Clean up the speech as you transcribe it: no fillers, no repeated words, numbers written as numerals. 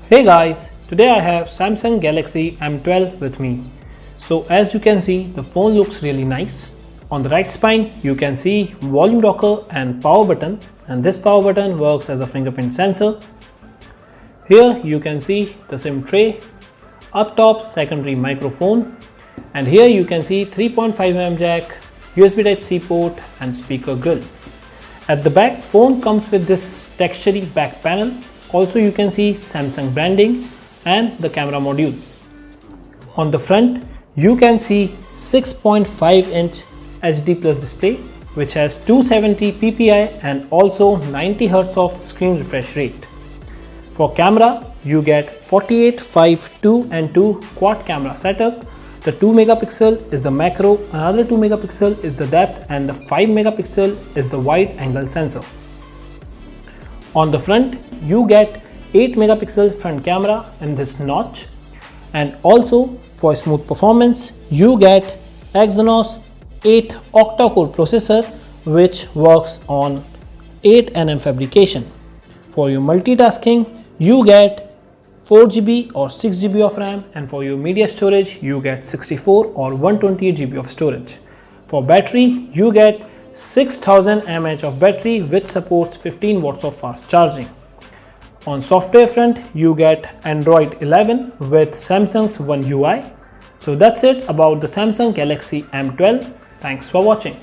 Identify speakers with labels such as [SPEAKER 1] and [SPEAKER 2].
[SPEAKER 1] Hey guys, today I have Samsung Galaxy M12 with me. So as you can see, the phone looks really nice. On the right spine, you can see volume rocker and power button, and this power button works as a fingerprint sensor. Here you can see the SIM tray, up top secondary microphone, and here you can see 3.5mm jack, USB Type-C port and speaker grill. At the back, phone comes with this textury back panel. Also you can see Samsung branding and the camera module. On the front, you can see 6.5-inch HD Plus display which has 270 ppi and also 90 Hz of screen refresh rate. For camera, you get 48, 5, 2 and 2 quad camera setup. The 2 megapixel is the macro, another 2 megapixel is the depth, and the 5 megapixel is the wide angle sensor. On the front, you get 8 megapixel front camera in this notch, and also for smooth performance, you get Exynos 8 octa-core processor which works on 8nm fabrication. For your multitasking, you get 4GB or 6GB of RAM, and for your media storage, you get 64 or 128GB of storage. For battery, you get 6000 mAh of battery which supports 15 watts of fast charging. On software front, you get Android 11 with Samsung's One UI. So that's it about the Samsung Galaxy M12. Thanks for watching.